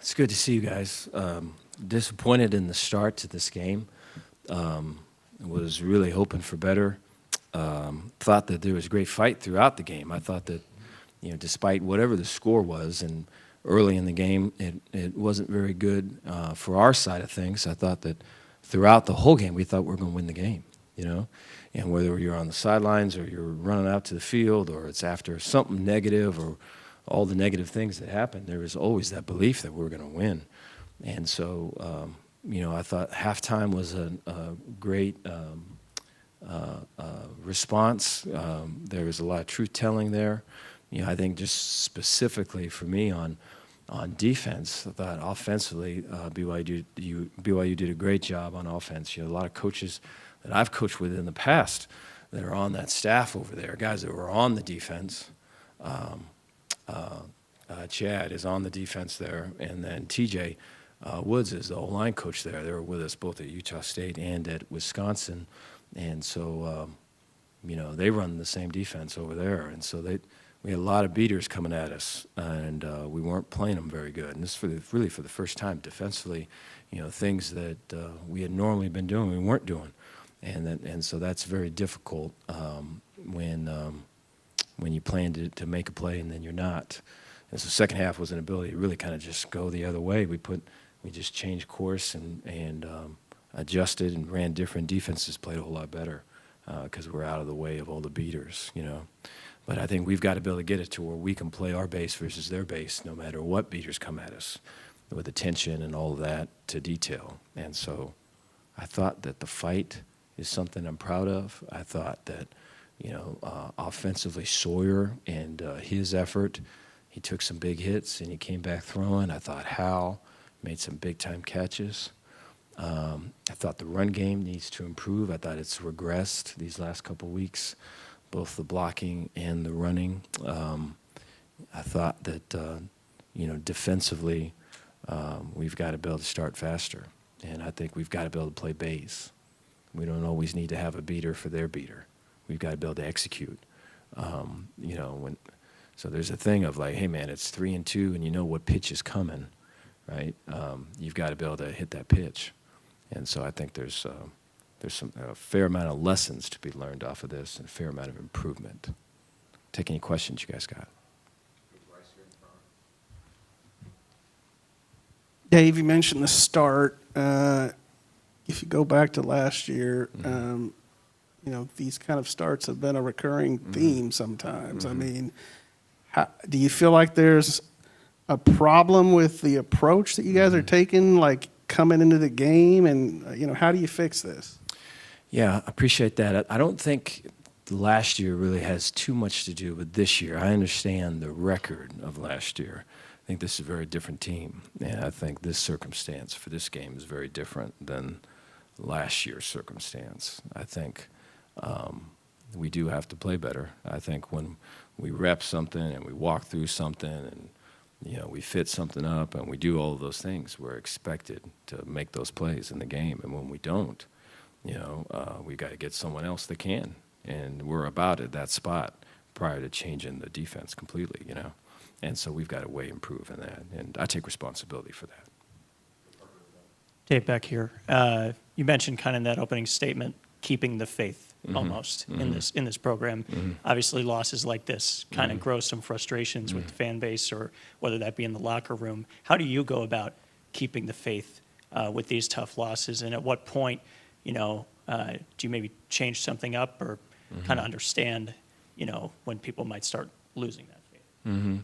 It's good to see you guys. Disappointed in the start to this game. Was really hoping for better. Thought that there was a great fight throughout the game. I thought that, despite whatever the score was, and early in the game, it wasn't very good for our side of things. I thought that throughout the whole game, we thought we were going to win the game, And whether you're on the sidelines or you're running out to the field or it's after something negative or all the negative things that happened, there was always that belief that we were going to win. And so, I thought halftime was a great response. There was a lot of truth-telling there. I think just specifically for me on defense, I thought offensively, BYU did a great job on offense. A lot of coaches that I've coached with in the past that are on that staff over there, guys that were on the defense. Chad is on the defense there, and then TJ Woods is the O-line coach there. They were with us both at Utah State and at Wisconsin, and so they run the same defense over there, and so we had a lot of beaters coming at us, and we weren't playing them very good. And this is really for the first time defensively, things that we had normally been doing, we weren't doing, and so that's very difficult when you plan to make a play and then you're not. And so second half was an ability to really kind of just go the other way. We just changed course and adjusted and ran different defenses, played a whole lot better because we're out of the way of all the beaters, But I think we've got to be able to get it to where we can play our base versus their base no matter what beaters come at us with attention and all of that to detail. And so I thought that the fight is something I'm proud of. I thought that, offensively Sawyer and his effort, he took some big hits and he came back throwing. I thought Hal made some big-time catches. I thought the run game needs to improve. I thought it's regressed these last couple weeks, both the blocking and the running. I thought that, defensively, we've got to be able to start faster. And I think we've got to be able to play base. We don't always need to have a beater for their beater. We've got to be able to execute. So there's a thing of like, hey, man, it's 3-2, and you know what pitch is coming, right? You've got to be able to hit that pitch. And so I think there's a fair amount of lessons to be learned off of this and a fair amount of improvement. Take any questions you guys got. Dave, you mentioned the start. If you go back to last year, these kind of starts have been a recurring theme sometimes. I mean, do you feel like there's a problem with the approach that you guys are taking, like coming into the game, and how do you fix this? Yeah, I appreciate that. I don't think last year really has too much to do with this year. I understand the record of last year. I think this is a very different team, and I think this circumstance for this game is very different than last year's circumstance. I think we do have to play better. I think when we rep something and we walk through something and we fit something up and we do all of those things, we're expected to make those plays in the game. And when we don't, we got to get someone else that can. And we're about at that spot prior to changing the defense completely, And so we've got to way improve in that. And I take responsibility for that. Dave, back here. You mentioned kind of in that opening statement, keeping the faith almost in this program. Obviously, losses like this kind of grow some frustrations with the fan base, or whether that be in the locker room. How do you go about keeping the faith with these tough losses? And at what point, do you maybe change something up or kind of understand, when people might start losing that faith?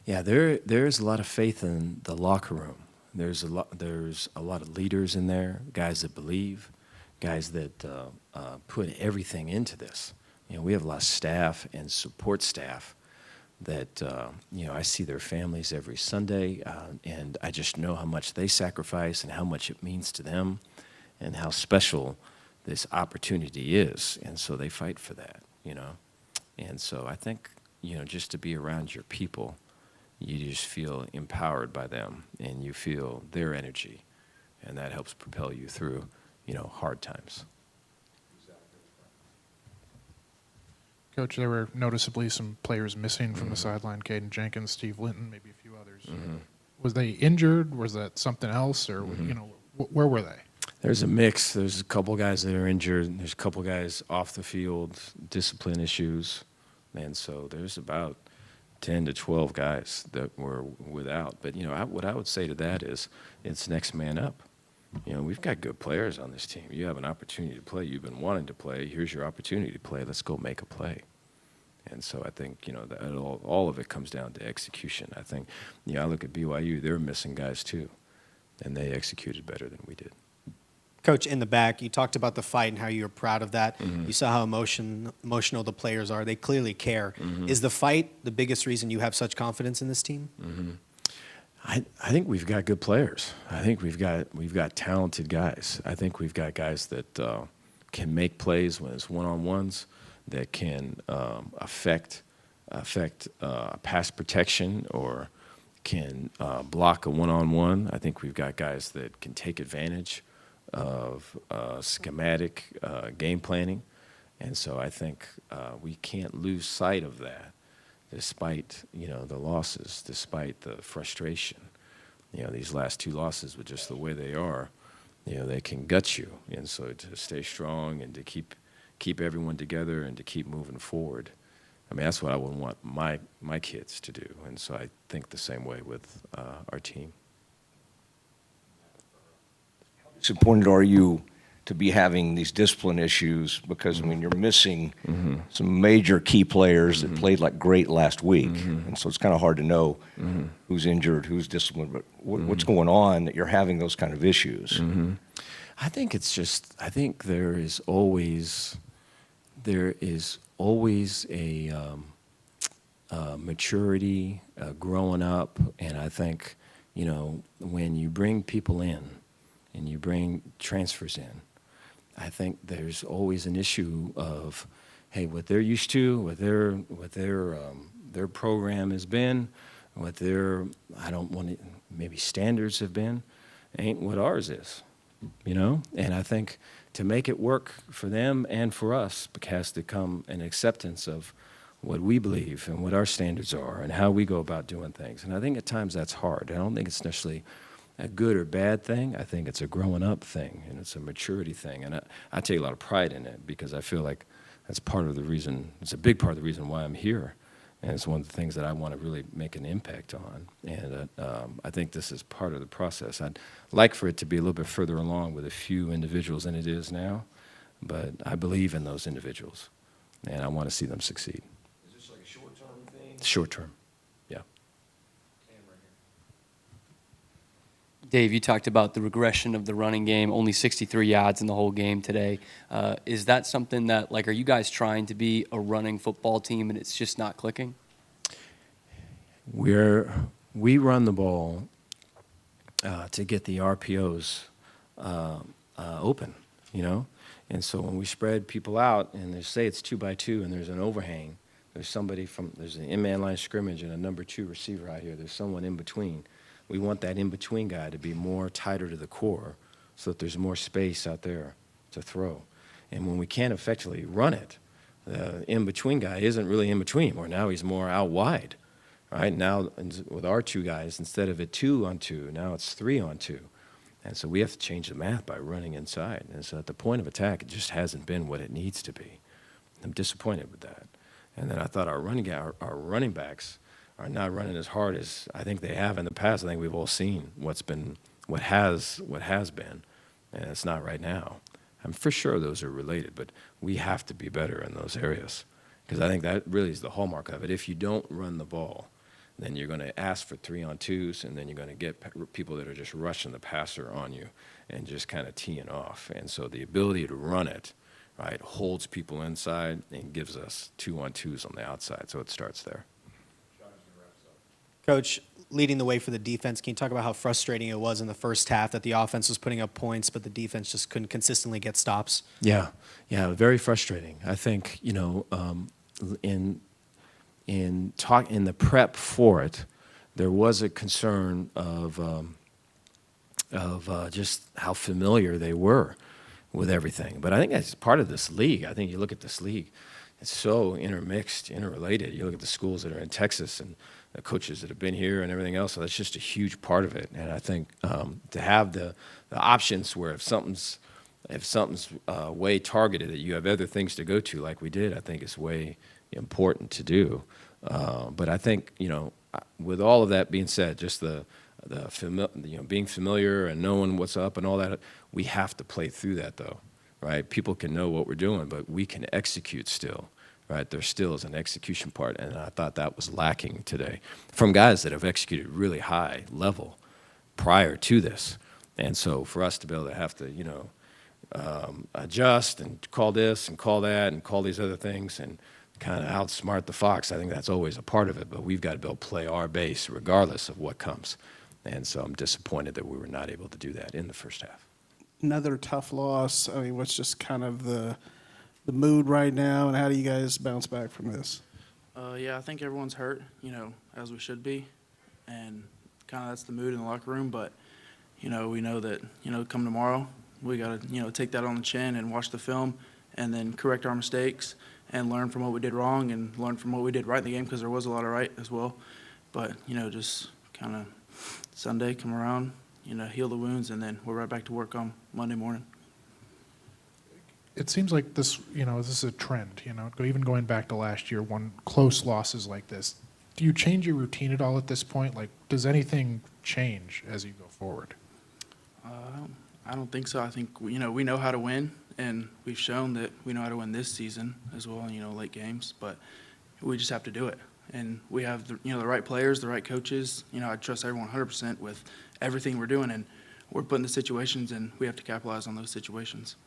Yeah, there's a lot of faith in the locker room. There's a lot of leaders in there, guys that believe, guys that put everything into this. We have a lot of staff and support staff that I see their families every Sunday, and I just know how much they sacrifice and how much it means to them, and how special this opportunity is, and so they fight for that. And so I think just to be around your people, you just feel empowered by them, and you feel their energy, and that helps propel you through, hard times. Coach, there were noticeably some players missing from the sideline. Caden Jenkins, Steve Linton, maybe a few others. Was they injured? Was that something else? Or, where were they? There's a mix. There's a couple guys that are injured. There's a couple guys off the field, discipline issues. And so there's about 10 to 12 guys that were without. But, what I would say to that is it's next man up. We've got good players on this team. You have an opportunity to play. You've been wanting to play. Here's your opportunity to play. Let's go make a play. And so I think, that all of it comes down to execution. I think, I look at BYU, they're missing guys too, and they executed better than we did. Coach, in the back, you talked about the fight and how you're proud of that. You saw how emotional the players are. They clearly care. Is the fight the biggest reason you have such confidence in this team? I think we've got good players. I think we've got talented guys. I think we've got guys that can make plays when it's one-on-ones, that can affect pass protection or can block a one-on-one. I think we've got guys that can take advantage of schematic game planning. And so I think we can't lose sight of that despite, the losses, despite the frustration. These last two losses with just the way they are, they can gut you. And so to stay strong and to keep everyone together and to keep moving forward. I mean, that's what I would want my kids to do. And so I think the same way with our team. How disappointed are you to be having these discipline issues? Because, you're missing some major key players that played like great last week. And so it's kind of hard to know who's injured, who's disciplined. But what's going on that you're having those kind of issues? I think I think there is always a maturity, growing up, and I think, when you bring people in and you bring transfers in, I think there's always an issue of, hey, what they're used to, what their program has been, what their maybe standards have been, ain't what ours is, And I think to make it work for them and for us has to come an acceptance of what we believe and what our standards are and how we go about doing things. And I think at times that's hard. I don't think it's necessarily a good or bad thing. I think it's a growing up thing and it's a maturity thing. And I take a lot of pride in it because I feel like that's part of the reason, it's a big part of the reason why I'm here. And it's one of the things that I want to really make an impact on. And I think this is part of the process. I'd like for it to be a little bit further along with a few individuals than it is now, but I believe in those individuals, and I want to see them succeed. Is this like a short-term thing? Short term, yeah. Dave, you talked about the regression of the running game, only 63 yards in the whole game today. Is that something that, are you guys trying to be a running football team and it's just not clicking? We run the ball to get the RPOs open, And so when we spread people out and they say it's 2-by-2 and there's an overhang, there's an in-man line scrimmage and a number 2 receiver out here. There's someone in between. We want that in-between guy to be more tighter to the core so that there's more space out there to throw. And when we can't effectively run it, the in-between guy isn't really in-between anymore. Now he's more out wide, right? Now with our 2 guys, instead of it 2-on-2, now it's 3-on-2. And so we have to change the math by running inside. And so at the point of attack, it just hasn't been what it needs to be. I'm disappointed with that. And then I thought our running backs are not running as hard as I think they have in the past. I think we've all seen what has been, and it's not right now. I'm for sure those are related, but we have to be better in those areas because I think that really is the hallmark of it. If you don't run the ball, then you're going to ask for 3-on-2s, and then you're going to get people that are just rushing the passer on you and just kind of teeing off. And so the ability to run it, right, holds people inside and gives us 2-on-2s on the outside. So it starts there. Coach, leading the way for the defense, can you talk about how frustrating it was in the first half that the offense was putting up points, but the defense just couldn't consistently get stops? Yeah, very frustrating. I think, in the prep for it, there was a concern of just how familiar they were with everything. But I think that's part of this league. I think you look at this league, it's so intermixed, interrelated. You look at the schools that are in Texas and the coaches that have been here and everything else. So that's just a huge part of it. And I think to have the options where if something's way targeted, that you have other things to go to, like we did, I think is way important to do. But I think, with all of that being said, just being familiar and knowing what's up and all that, we have to play through that, though, right? People can know what we're doing, but we can execute still, right? There still is an execution part, and I thought that was lacking today from guys that have executed really high level prior to this. And so for us to be able to have to, adjust and call this and call that and call these other things and kind of outsmart the fox, I think that's always a part of it. But we've got to be able to play our base regardless of what comes. And so I'm disappointed that we were not able to do that in the first half. Another tough loss. I mean, what's just kind of the mood right now, and how do you guys bounce back from this? Yeah, I think everyone's hurt, as we should be, and kind of that's the mood in the locker room. But, we know that, come tomorrow, we got to, take that on the chin and watch the film and then correct our mistakes and learn from what we did wrong and learn from what we did right in the game, because there was a lot of right as well. But, just kind of Sunday come around, heal the wounds, and then we're right back to work on Monday morning. It seems like this is a trend, even going back to last year, one close losses like this. Do you change your routine at all at this point? Like, does anything change as you go forward? I don't think so. I think, we know how to win, and we've shown that we know how to win this season as well, late games, but we just have to do it. And we have the right players, the right coaches. I trust everyone 100% with everything we're doing, and we're put in the situations, and we have to capitalize on those situations.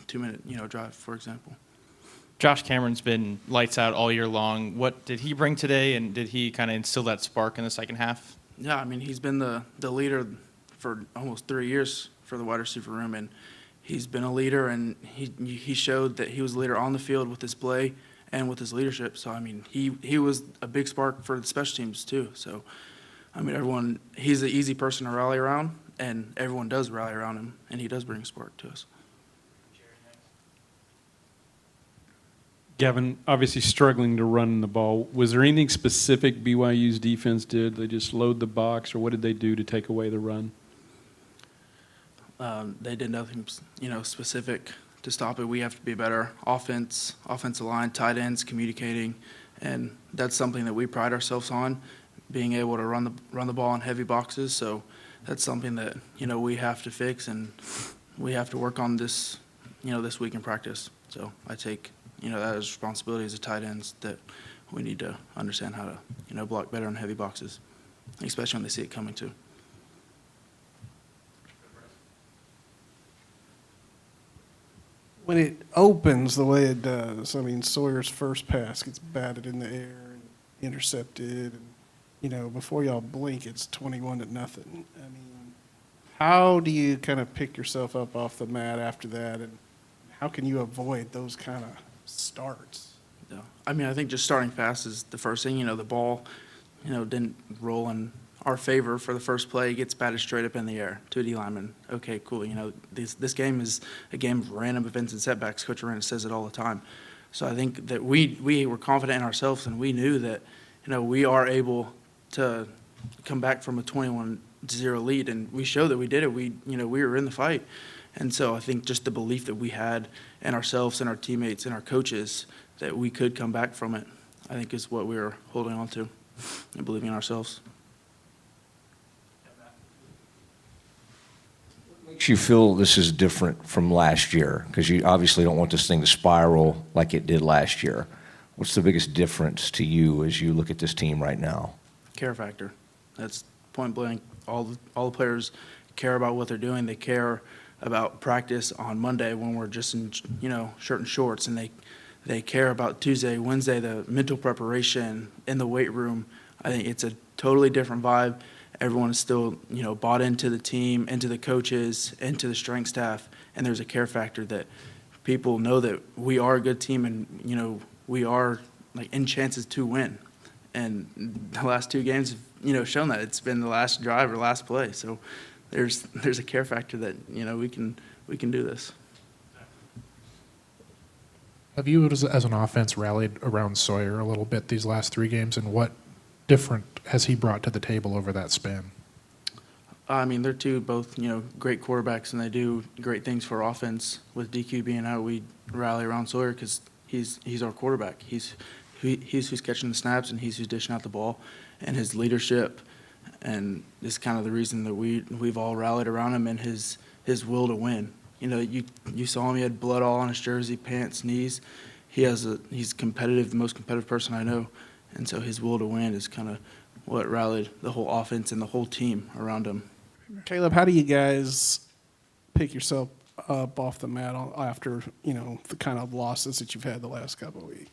2-minute, drive, for example. Josh Cameron's been lights out all year long. What did he bring today, and did he kind of instill that spark in the second half? Yeah, he's been the leader for almost 3 years for the wide receiver room, and he's been a leader, and he showed that he was a leader on the field with his play and with his leadership. So, he was a big spark for the special teams too. So, everyone, he's an easy person to rally around, and everyone does rally around him, and he does bring a spark to us. Gavin, obviously struggling to run the ball. Was there anything specific BYU's defense did? They just load the box, or what did they do to take away the run? They did nothing, specific to stop it. We have to be better. Offensive line, tight ends, communicating, and that's something that we pride ourselves on, being able to run the ball in heavy boxes. So that's something that we have to fix, and we have to work on this, this week in practice. So I take that as responsibility as a tight ends, that we need to understand how to block better in heavy boxes, especially when they see it coming too. When it opens the way it does, Sawyer's first pass gets batted in the air and intercepted, and before y'all blink, it's 21-0. How do you kind of pick yourself up off the mat after that, and how can you avoid those kind of starts? Yeah. I think just starting fast is the first thing. The ball, didn't roll in our favor for the first play. It gets batted straight up in the air to a D lineman. Okay, cool. This game is a game of random events and setbacks. Coach Aranda says it all the time. So I think that we were confident in ourselves, and we knew that, we are able to come back from a 21-0 lead, and we showed that we did it. We were in the fight. And so I think just the belief that we had in ourselves and our teammates and our coaches that we could come back from it, I think is what we were holding on to and believing in ourselves. What makes you feel this is different from last year? Because you obviously don't want this thing to spiral like it did last year. What's the biggest difference to you as you look at this team right now? Care factor. That's point blank. All the players care about what they're doing. They care about practice on Monday when we're just in shirt and shorts, and they care about Tuesday, Wednesday, the mental preparation in the weight room. I think it's a totally different vibe. Everyone is still bought into the team, into the coaches, into the strength staff, and there's a care factor that people know that we are a good team, and we are in chances to win. And the last two games have shown that. It's been the last drive or last play. So there's a care factor that we can do this. Have you, as an offense, rallied around Sawyer a little bit these last three games, and what different has he brought to the table over that span? I mean, they're both, great quarterbacks, and they do great things for offense. With DQ being out, we rally around Sawyer because he's our quarterback. He's who's catching the snaps, and he's who's dishing out the ball. And his leadership, and is kind of the reason that we've all rallied around him, and his will to win. You saw him; he had blood all on his jersey, pants, knees. He's competitive, the most competitive person I know, and so his will to win is kind of what rallied the whole offense and the whole team around him. Caleb, how do you guys pick yourself up off the mat after, the kind of losses that you've had the last couple of weeks?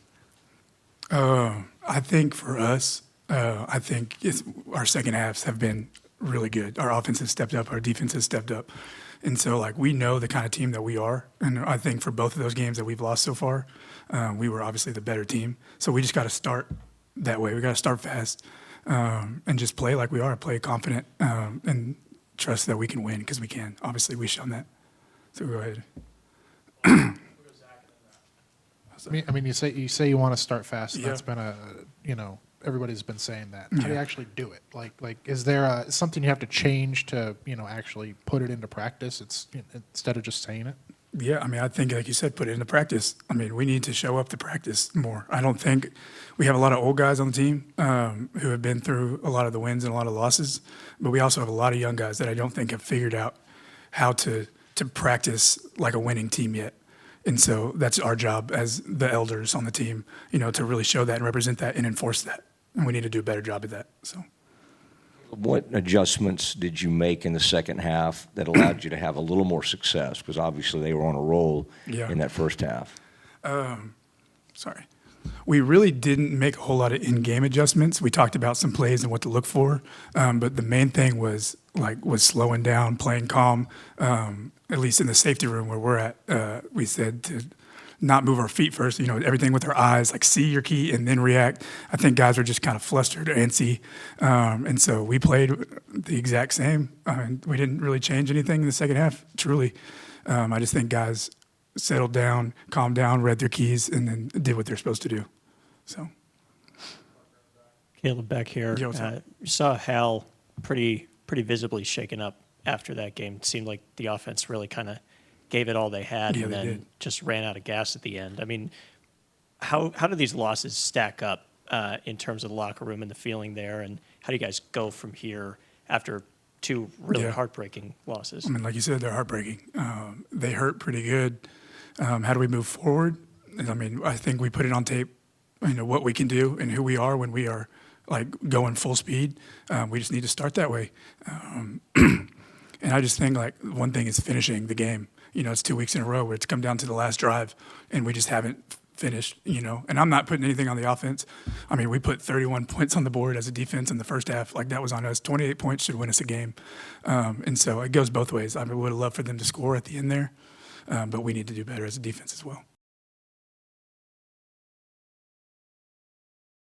I think for us, our second halves have been really good. Our offense has stepped up, our defense has stepped up. And so, we know the kind of team that we are. And I think for both of those games that we've lost so far, we were obviously the better team. So we just got to start that way. We got to start fast and just play like we are, play confident, and trust that we can win because we can. Obviously, we've shown that. So go ahead. I mean, you say you want to start fast. And Yeah. That's been everybody's been saying that. How do you actually do it? Like, is there something you have to change to, actually put it into practice? It's instead of just saying it. Yeah, I think, like you said, put it into practice. We need to show up to practice more. I don't think we have a lot of old guys on the team who have been through a lot of the wins and a lot of losses, but we also have a lot of young guys that I don't think have figured out how to practice like a winning team yet. And so that's our job as the elders on the team, to really show that and represent that and enforce that. And we need to do a better job of that. So. What adjustments did you make in the second half that allowed you to have a little more success? Because obviously they were on a roll in that first half. Sorry. We really didn't make a whole lot of in-game adjustments. We talked about some plays and what to look for, but the main thing was slowing down, playing calm. At least in the safety room where we're at, we said to not move our feet first. Everything with our eyes, see your key and then react. I think guys were just kind of flustered, antsy, and so we played the exact same. We didn't really change anything in the second half. Truly, I just think guys settled down, calmed down, read their keys, and then did what they're supposed to do. So, Caleb back here. Yeah, what's up? You saw Hal pretty visibly shaken up after that game. It seemed like the offense really kind of gave it all they had, Yeah, and they then did. just ran out of gas at the end. How do these losses stack up in terms of the locker room and the feeling there, and how do you guys go from here after two really Yeah. heartbreaking losses? like you said, they're heartbreaking. They hurt pretty good. How do we move forward? I think we put it on tape, what we can do and who we are when we are going full speed. We just need to start that way. And I just think one thing is finishing the game. It's 2 weeks in a row where it's come down to the last drive and we just haven't finished, and I'm not putting anything on the offense. We put 31 points on the board as a defense in the first half. That was on us. 28 points should win us a game. And so it goes both ways. We would have loved for them to score at the end there, but we need to do better as a defense as well.